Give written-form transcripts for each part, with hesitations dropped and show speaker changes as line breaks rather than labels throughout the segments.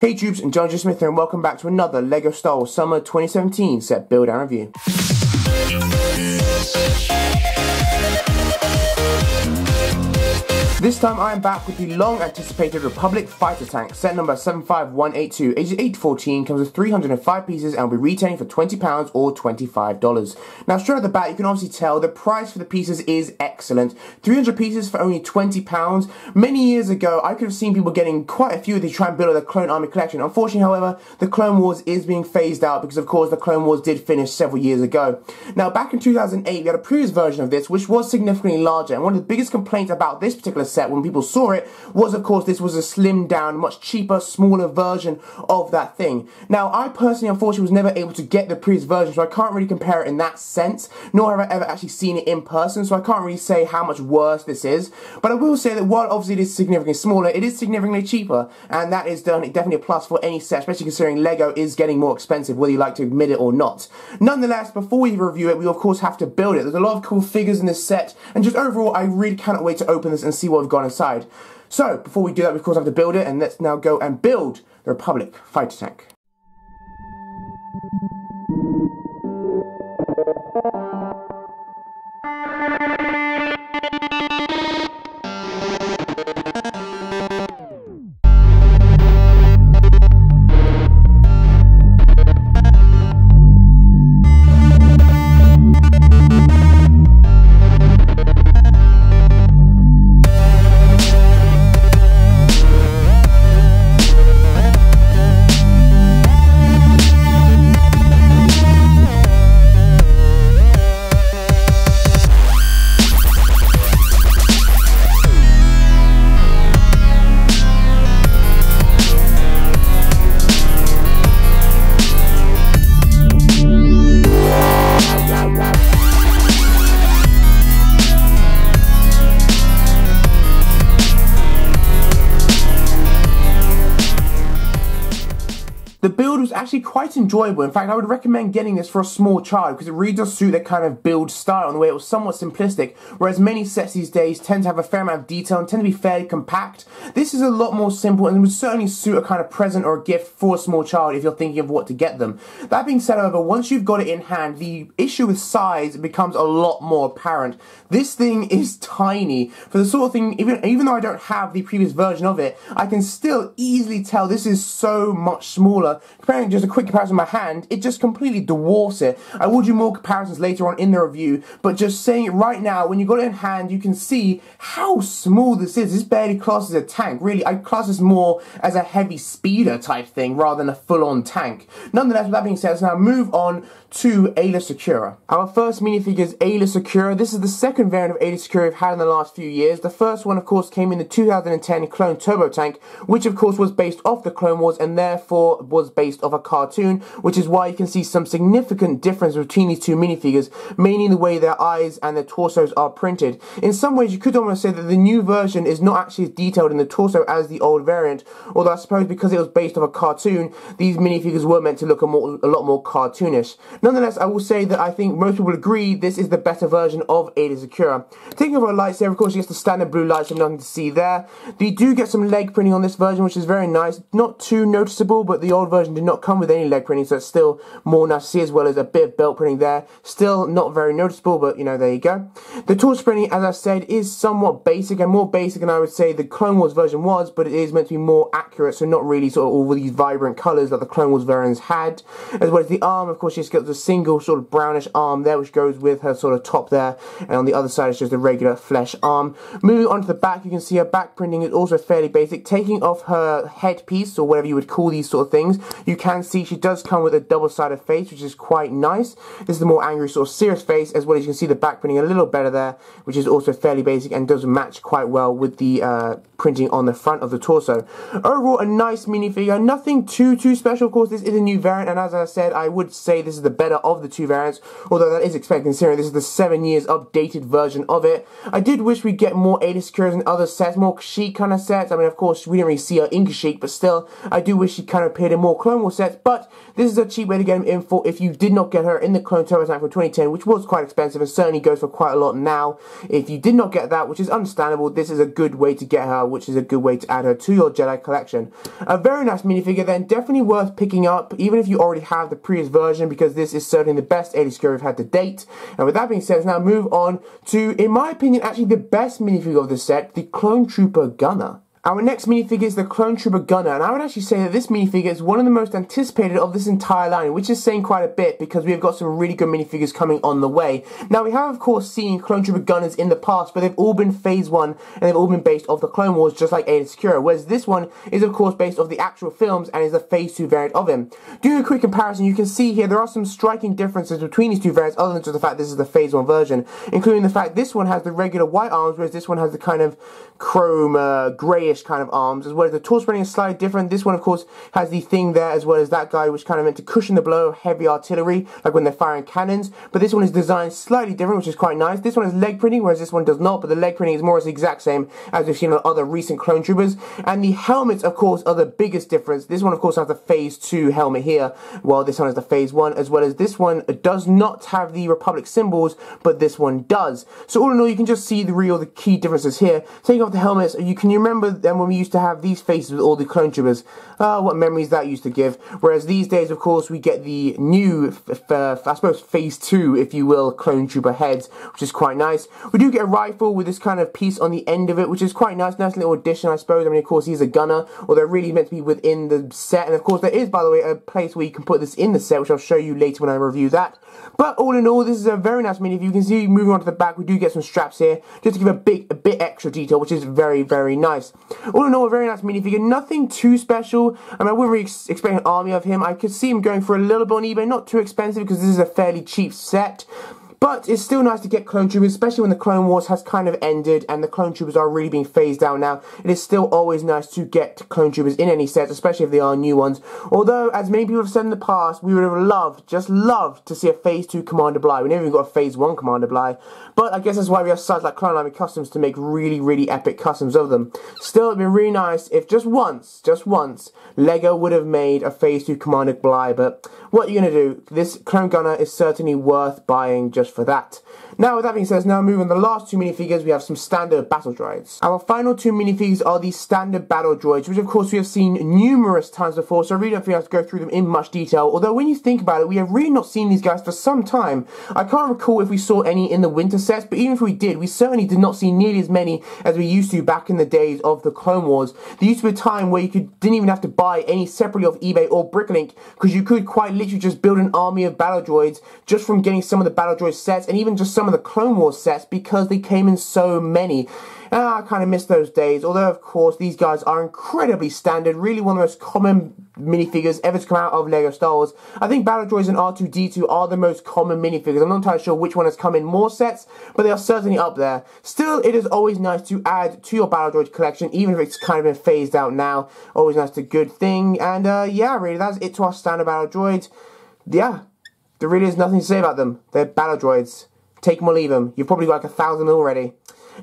Hey troops, and GeneralJSmith here, and welcome back to another LEGO Star Wars Summer 2017 set build and review. This time I am back with the long anticipated Republic fighter tank, set number 75182, ages 8 to 14, comes with 305 pieces and will be retailing for £20 or $25. Now straight off the bat you can obviously tell the price for the pieces is excellent. 300 pieces for only £20. Many years ago I could have seen people getting quite a few of these to try and build a Clone Army collection. Unfortunately however, the Clone Wars is being phased out because of course the Clone Wars did finish several years ago. Now back in 2008 we had a previous version of this which was significantly larger, and one of the biggest complaints about this particular set when people saw it was of course this was a slimmed down, much cheaper, smaller version of that thing. Now I personally unfortunately was never able to get the previous version, so I can't really compare it in that sense, nor have I ever actually seen it in person, so I can't really say how much worse this is. But I will say that while obviously it is significantly smaller, it is significantly cheaper, and that is definitely a plus for any set, especially considering LEGO is getting more expensive, whether you like to admit it or not. Nonetheless, before we review it, we of course have to build it. There's a lot of cool figures in this set, and just overall I really cannot wait to open this and see what we've got inside. So, before we do that, we of course have to build it, and let's now go and build the Republic fighter tank. The build was actually quite enjoyable. In fact, I would recommend getting this for a small child because it really does suit their kind of build style in the way it was somewhat simplistic, whereas many sets these days tend to have a fair amount of detail and tend to be fairly compact. This is a lot more simple and would certainly suit a kind of present or a gift for a small child if you're thinking of what to get them. That being said, however, once you've got it in hand, the issue with size becomes a lot more apparent. This thing is tiny. For the sort of thing, even though I don't have the previous version of it, I can still easily tell this is so much smaller. Comparing just a quick comparison with my hand, it just completely dwarfs it. I will do more comparisons later on in the review, but just saying it right now, when you've got it in hand, you can see how small this is. This barely classes a tank. Really, I class this more as a heavy speeder type thing rather than a full-on tank. Nonetheless, with that being said, let's now move on to Aayla Secura. Our first minifigure is Aayla Secura. This is the second variant of Aayla Secura we've had in the last few years. The first one, of course, came in the 2010 Clone Turbo Tank, which of course was based off the Clone Wars and therefore was based off a cartoon, which is why you can see some significant difference between these two minifigures, mainly in the way their eyes and their torsos are printed. In some ways, you could almost say that the new version is not actually as detailed in the torso as the old variant, although I suppose because it was based off a cartoon, these minifigures were meant to look a lot more cartoonish. Nonetheless, I will say that I think most people agree this is the better version of Aayla Secura. Taking over her lightsaber, of course, she gets the standard blue lights, so nothing to see there. You do get some leg printing on this version, which is very nice. Not too noticeable, but the old version did not come with any leg printing, so it's still more nice to see, as well as a bit of belt printing there. Still not very noticeable, but you know, there you go. The torso printing, as I said, is somewhat basic, and more basic than I would say the Clone Wars version was, but it is meant to be more accurate, so not really sort of all these vibrant colours that the Clone Wars variants had. As well as the arm, of course, she's got the single sort of brownish arm there, which goes with her sort of top there, and on the other side it's just a regular flesh arm. Moving on to the back, you can see her back printing is also fairly basic. Taking off her headpiece, or whatever you would call these sort of things, you can see she does come with a double-sided face, which is quite nice. This is the more angry, sort of serious face, as well as you can see the back printing a little better there, which is also fairly basic and does match quite well with the printing on the front of the torso. Overall, a nice minifigure, nothing too special. Of course, this is a new variant, and as I said, I would say this is the better of the two variants, although that is expected considering this is the 7 years updated version of it. I did wish we'd get more Aayla Securas in other sets, more Kashyyyk kind of sets. I mean, of course, we didn't really see her in Kashyyyk, but still, I do wish she kind of appeared in more more Clone Wars sets, but this is a cheap way to get them in for if you did not get her in the Clone Turbo Tank from 2010, which was quite expensive and certainly goes for quite a lot now. If you did not get that, which is understandable, this is a good way to get her, which is a good way to add her to your Jedi collection. A very nice minifigure then, definitely worth picking up, even if you already have the previous version, because this is certainly the best 80s Scurry we've had to date. And with that being said, let's now move on to, in my opinion, actually the best minifigure of the set, the Clone Trooper Gunner. Our next minifigure is the Clone Trooper Gunner, and I would actually say that this minifigure is one of the most anticipated of this entire line, which is saying quite a bit because we have got some really good minifigures coming on the way. Now, we have, of course, seen Clone Trooper Gunners in the past, but they've all been Phase 1, and they've all been based off the Clone Wars, just like Aiden Secura, whereas this one is, of course, based off the actual films and is a Phase 2 variant of him. Doing a quick comparison, you can see here there are some striking differences between these two variants, other than just the fact this is the Phase 1 version, including the fact this one has the regular white arms, whereas this one has the kind of chrome, greyish kind of arms, as well as the torso spreading is slightly different. This one, of course, has the thing there, as well as that guy, which kind of meant to cushion the blow of heavy artillery, like when they're firing cannons. But this one is designed slightly different, which is quite nice. This one has leg printing, whereas this one does not, but the leg printing is more or less the exact same as we've seen on other recent Clone Troopers. And the helmets, of course, are the biggest difference. This one, of course, has the Phase 2 helmet here, while this one has the Phase 1, as well as this one does not have the Republic symbols, but this one does. So all in all, you can just see the key differences here. Taking off the helmets, you remember then when we used to have these faces with all the Clone Troopers, what memories that used to give. Whereas these days, of course, we get the new, I suppose, Phase 2, if you will, Clone Trooper heads, which is quite nice. We do get a rifle with this kind of piece on the end of it, which is quite nice. Nice little addition, I suppose. I mean, of course, he's a gunner, although really meant to be within the set. And of course, there is, by the way, a place where you can put this in the set, which I'll show you later when I review that. But all in all, this is a very nice mini. If you can see, moving on to the back, we do get some straps here, just to give a bit extra detail, which is very, very nice. All in all, a very nice minifigure. Nothing too special. I mean, I wouldn't really expect an army of him. I could see him going for a little bit on eBay, not too expensive, because this is a fairly cheap set. But it's still nice to get Clone Troopers, especially when the Clone Wars has kind of ended and the Clone Troopers are really being phased out now. It is still always nice to get Clone Troopers in any sets, especially if they are new ones. Although, as many people have said in the past, we would have loved, just loved, to see a Phase 2 Commander Bly. We never even got a Phase 1 Commander Bly. But I guess that's why we have sites like Clone Army Customs to make really, really epic customs of them. Still, it would be really nice if just once, LEGO would have made a Phase 2 Commander Bly. But what are you going to do? This Clone Gunner is certainly worth buying just for that. Now, with that being said, let's now move on to the last two minifigures. We have some standard battle droids. Our final two minifigures are the standard battle droids, which of course we have seen numerous times before, so I really don't think I have to go through them in much detail. Although when you think about it, we have really not seen these guys for some time. I can't recall if we saw any in the winter sets, but even if we did, we certainly did not see nearly as many as we used to back in the days of the Clone Wars. There used to be a time where you didn't even have to buy any separately off eBay or Bricklink, because you could quite literally just build an army of battle droids just from getting some of the battle droid sets, and even just some of the Clone Wars sets, because they came in so many. And I kind of miss those days, although of course these guys are incredibly standard, really one of the most common minifigures ever to come out of LEGO Star Wars. I think Battle Droids and R2-D2 are the most common minifigures. I'm not entirely sure which one has come in more sets, but they are certainly up there. Still, it is always nice to add to your Battle Droid collection, even if it's kind of been phased out now. Always nice to good thing. And yeah, really, that's it to our standard Battle Droids. Yeah, there really is nothing to say about them. They're Battle Droids. Take them or leave them. You've probably got like 1,000 already.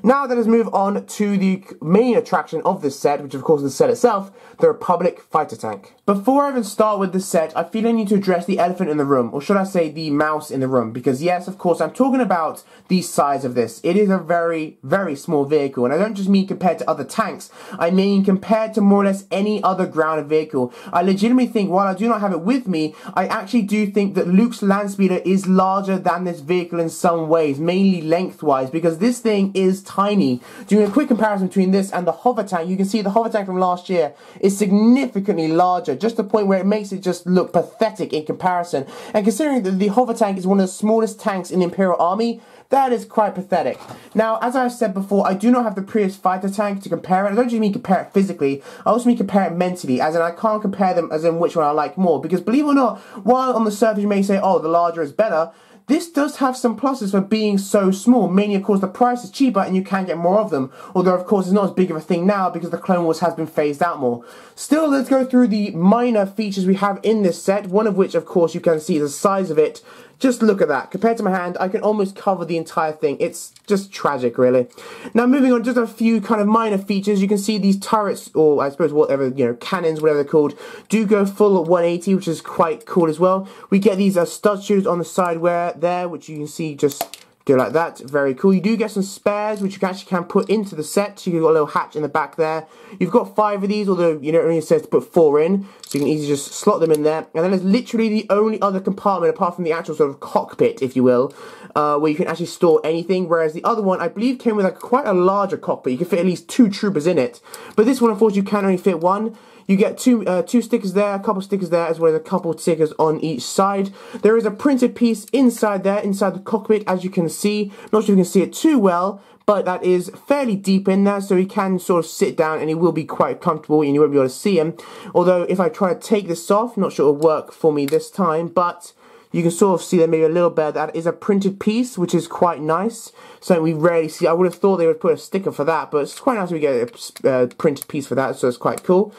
Now let us move on to the main attraction of this set, which of course is the set itself, the Republic Fighter Tank. Before I even start with this set, I feel I need to address the elephant in the room, or should I say the mouse in the room, because yes, of course, I'm talking about the size of this. It is a very, very small vehicle, and I don't just mean compared to other tanks, I mean compared to more or less any other ground vehicle. I legitimately think, while I do not have it with me, I actually do think that Luke's Landspeeder is larger than this vehicle in some ways, mainly lengthwise, because this thing is tiny. Doing a quick comparison between this and the hover tank, you can see the hover tank from last year is significantly larger, just to the point where it makes it just look pathetic in comparison. And considering that the hover tank is one of the smallest tanks in the Imperial Army, that is quite pathetic. Now, as I've said before, I do not have the Prius fighter tank to compare it. I don't just mean compare it physically, I also mean compare it mentally, as in I can't compare them as in which one I like more, because believe it or not, while on the surface you may say, oh, the larger is better, this does have some pluses for being so small, mainly of course the price is cheaper and you can get more of them, although of course it's not as big of a thing now because the Clone Wars has been phased out more. Still, let's go through the minor features we have in this set, one of which of course you can see the size of it Just look at that. Compared to my hand, I can almost cover the entire thing. It's just tragic, really. Now, moving on, just a few kind of minor features. You can see these turrets, or I suppose whatever, you know, cannons, whatever they're called, do go full at 180, which is quite cool as well. We get these stud shooters on the side there, which you can see just go like that. Very cool. You do get some spares, which you actually can put into the set. So you've got a little hatch in the back there. You've got 5 of these, although you know it only says to put 4 in, so you can easily just slot them in there. And then there's literally the only other compartment, apart from the actual sort of cockpit, if you will, where you can actually store anything. Whereas the other one, I believe, came with like quite a larger cockpit. You can fit at least 2 troopers in it. But this one, unfortunately, you can only fit 1. You get two stickers there, a couple stickers there, as well as a couple stickers on each side. There is a printed piece inside there, inside the cockpit, as you can see. Not sure if you can see it too well, but that is fairly deep in there, so he can sort of sit down and he will be quite comfortable and you won't be able to see him. Although, if I try to take this off, not sure it'll work for me this time, but you can sort of see that maybe a little bit. That is a printed piece, which is quite nice. Something we rarely see. I would have thought they would put a sticker for that, but it's quite nice we get a printed piece for that, so it's quite cool.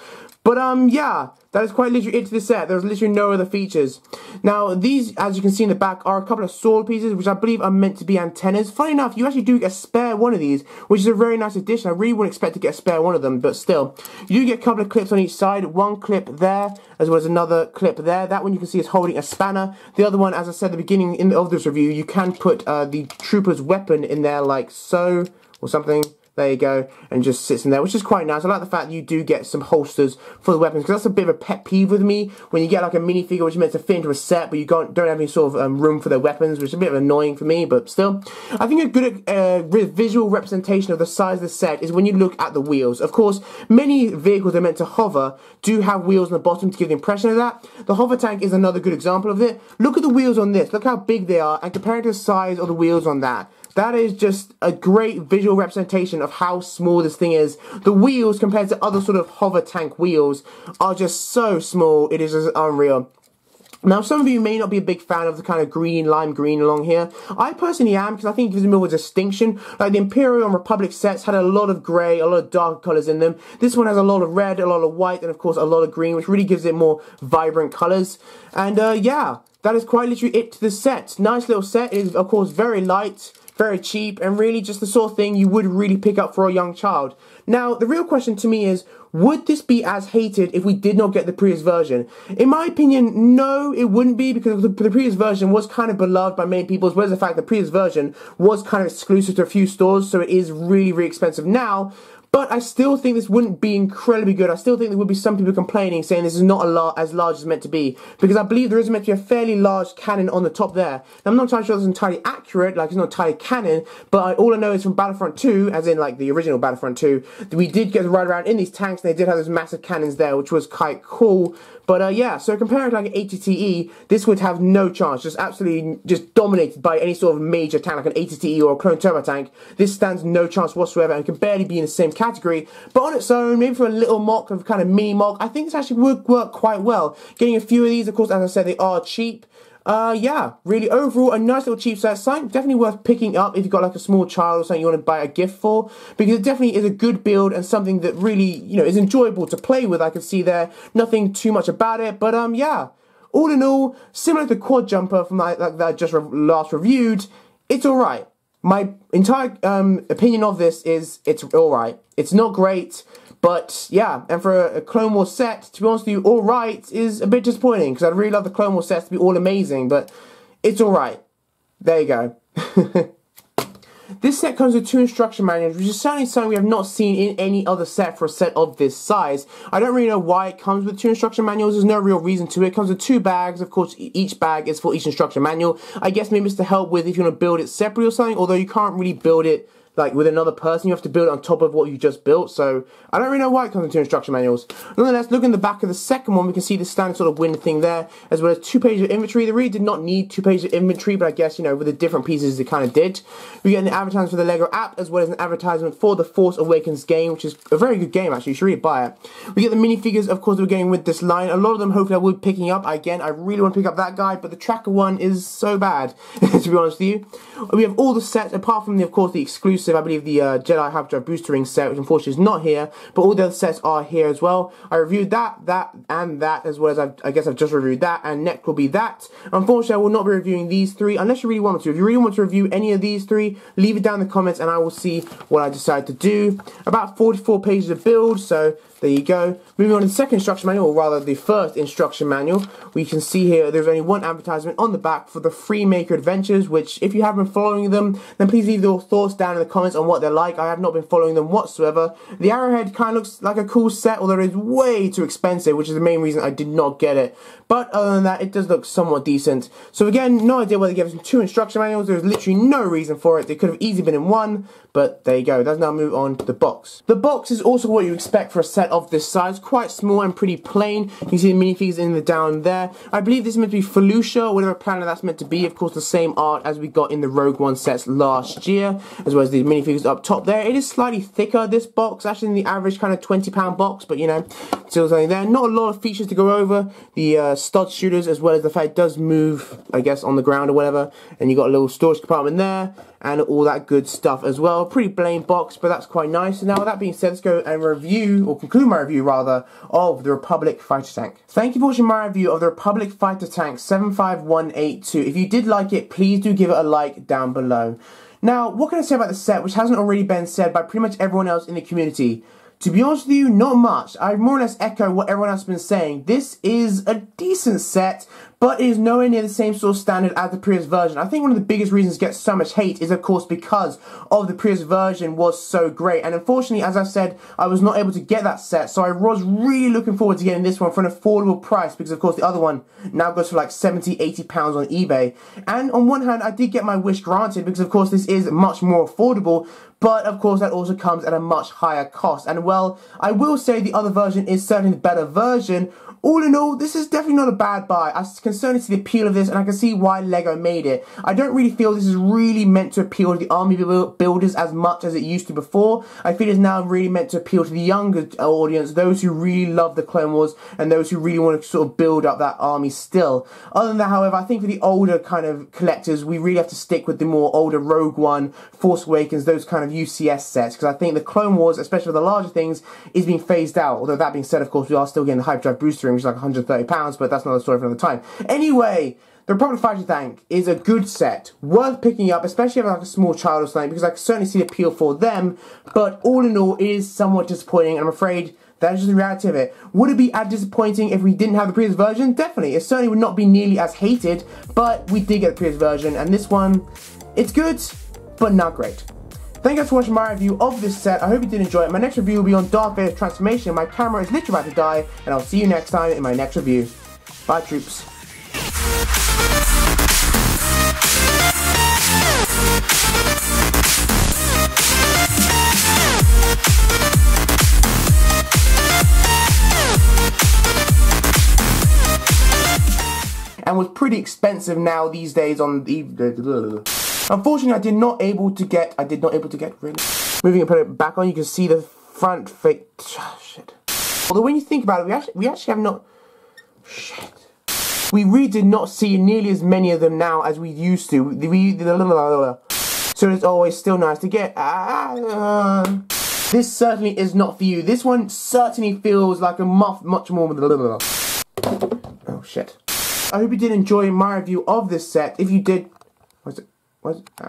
But yeah, that is quite literally it to the set. There's literally no other features. Now, these, as you can see in the back, are a couple of sword pieces, which I believe are meant to be antennas. Funny enough, you actually do get a spare one of these, which is a very nice addition. I really wouldn't expect to get a spare one of them, but still. You do get a couple of clips on each side. One clip there, as well as another clip there. That one you can see is holding a spanner. The other one, as I said at the beginning of this review, you can put the trooper's weapon in there like so, or something. There you go, and just sits in there, which is quite nice. I like the fact that you do get some holsters for the weapons, because that's a bit of a pet peeve with me, when you get like a minifigure which is meant to fit into a set, but you don't have any sort of room for their weapons, which is a bit of annoying for me, but still. I think a good visual representation of the size of the set is when you look at the wheels. Of course, many vehicles that are meant to hover do have wheels on the bottom to give the impression of that. The hover tank is another good example of it. Look at the wheels on this, look how big they are, and compare it to the size of the wheels on that. That is just a great visual representation of how small this thing is. The wheels, compared to other sort of hover tank wheels, are just so small. It is just unreal. Now, some of you may not be a big fan of the kind of green, lime green along here. I personally am, because I think it gives them more of a distinction. Like the Imperial and Republic sets had a lot of grey, a lot of dark colours in them. This one has a lot of red, a lot of white, and of course a lot of green, which really gives it more vibrant colours. And yeah, that is quite literally it to the set. Nice little set. It is, of course, very light, very cheap, and really just the sort of thing you would really pick up for a young child. Now, the real question to me is, would this be as hated if we did not get the previous version? In my opinion, no, it wouldn't be, because the previous version was kind of beloved by many people, as well as the fact the previous version was kind of exclusive to a few stores, so it is really, really expensive now. But I still think this wouldn't be incredibly good. I still think there would be some people complaining, saying this is not as large as it's meant to be. Because I believe there is meant to be a fairly large cannon on the top there. Now, I'm not entirely sure that's entirely accurate, like it's not entirely canon, but all I know is from Battlefront 2, as in like the original Battlefront 2, we did get to ride around in these tanks, and they did have those massive cannons there, which was quite cool. But yeah, so compared to like an ATTE, this would have no chance, just absolutely just dominated by any sort of major tank, like an ATTE or a clone turbo tank. This stands no chance whatsoever and can barely be in the same category. But on its own, maybe for a little mock, of kind of mini mock, I think this actually would work quite well. Getting a few of these, of course, as I said, they are cheap. Yeah, really overall a nice little cheap set. Something definitely worth picking up if you've got like a small child or something you want to buy a gift for, because it definitely is a good build and something that really, you know, is enjoyable to play with. I can see there, nothing too much about it, but yeah, all in all, similar to the quad jumper from like that I just last reviewed, it's alright. My entire opinion of this is it's alright. It's not great, but yeah, and for a Clone Wars set, to be honest with you, alright is a bit disappointing, because I'd really love the Clone Wars sets to be all amazing, but it's alright. There you go. This set comes with 2 instruction manuals, which is certainly something we have not seen in any other set for a set of this size. I don't really know why it comes with 2 instruction manuals. There's no real reason to it. It comes with 2 bags. Of course, each bag is for each instruction manual. I guess maybe it's to help with if you want to build it separately or something, although you can't really build it like with another person. You have to build it on top of what you just built, so I don't really know why it comes with 2 instruction manuals. Nonetheless, look in the back of the second one, we can see the standard sort of wind thing there, as well as 2 pages of inventory. They really did not need 2 pages of inventory, but I guess, you know, with the different pieces, they kind of did. We get an advertisement for the LEGO app, as well as an advertisement for the Force Awakens game, which is a very good game, actually. You should really buy it. We get the minifigures, of course, that we're getting with this line. A lot of them, hopefully, I will be picking up. Again, I really want to pick up that guy, but the tracker one is so bad, to be honest with you. We have all the sets, apart from, of course, the exclusive exclusive, I believe, the Jedi Hyperdrive Booster Ring set, which unfortunately is not here, but all the other sets are here as well. I reviewed that, and that, as well as I guess I've just reviewed that, and next will be that. Unfortunately, I will not be reviewing these three, unless you really want me to. If you really want to review any of these three, leave it down in the comments, and I will see what I decide to do. About 44 pages of build, so there you go. Moving on to the second instruction manual, or rather the first instruction manual, we can see here there's only one advertisement on the back for the Free Maker Adventures, which if you have been following them, then please leave your thoughts down in the comments on what they're like. I have not been following them whatsoever. The Arrowhead kind of looks like a cool set, although it is way too expensive, which is the main reason I did not get it. But other than that, it does look somewhat decent. So again, no idea why they gave us two instruction manuals. There's literally no reason for it. They could have easily been in one, but there you go. Let's now move on to the box. The box is also what you expect for a set of this size. Quite small and pretty plain. You can see the minifigures in the down there. I believe this is meant to be Felucia, or whatever planet that's meant to be. Of course, the same art as we got in the Rogue One sets last year, as well as the minifigures up top there. It is slightly thicker, this box, actually, than the average kind of £20 box, but you know, still something there. Not a lot of features to go over. The stud shooters, as well as the fact it does move, I guess, on the ground or whatever, and you got a little storage compartment there, and all that good stuff as well. Pretty plain box, but that's quite nice. And now with that being said, let's go and review, or conclude my review rather, of the Republic Fighter Tank. Thank you for watching my review of the Republic Fighter Tank 75182. If you did like it, please do give it a like down below. Now, what can I say about the set, which hasn't already been said by pretty much everyone else in the community? To be honest with you, not much. I more or less echo what everyone else has been saying. This is a decent set, but it is nowhere near the same sort of standard as the previous version. I think one of the biggest reasons it gets so much hate is, of course, because of the previous version was so great. And unfortunately, as I said, I was not able to get that set, so I was really looking forward to getting this one for an affordable price, because, of course, the other one now goes for like £70, £80 on eBay. And on one hand, I did get my wish granted, because, of course, this is much more affordable, but, of course, that also comes at a much higher cost. And, well, I will say the other version is certainly the better version. All in all, this is definitely not a bad buy. I can certainly see the appeal of this, and I can see why LEGO made it. I don't really feel this is really meant to appeal to the army builders as much as it used to before. I feel it's now really meant to appeal to the younger audience, those who really love the Clone Wars, and those who really want to sort of build up that army still. Other than that, however, I think for the older kind of collectors, we really have to stick with the more older Rogue One, Force Awakens, those kind of UCS sets, because I think the Clone Wars, especially for the larger things, is being phased out. Although that being said, of course, we are still getting the Hyperdrive Booster Ring, which is like £130, but that's another story for another time. Anyway, the Republic Fighter Tank is a good set, worth picking up, especially if you have like a small child or something, because I can certainly see the appeal for them, but all in all, it is somewhat disappointing, and I'm afraid that is just the reality of it. Would it be as disappointing if we didn't have the previous version? Definitely. It certainly would not be nearly as hated, but we did get the previous version, and this one, it's good, but not great. Thank you guys for watching my review of this set. I hope you did enjoy it. My next review will be on Darth Vader's transformation. My camera is literally about to die, and I'll see you next time in my next review. Bye, troops. And was pretty expensive now these days on the... Unfortunately, I did not able to get, really. Moving and put it back on, you can see the front face. Shit. Although when you think about it, we actually have not, shit. We really did not see nearly as many of them now as we used to. So it's always still nice to get. This certainly is not for you. This one certainly feels like a much more. Oh shit. I hope you did enjoy my review of this set. If you did, what's it?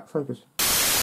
Focus.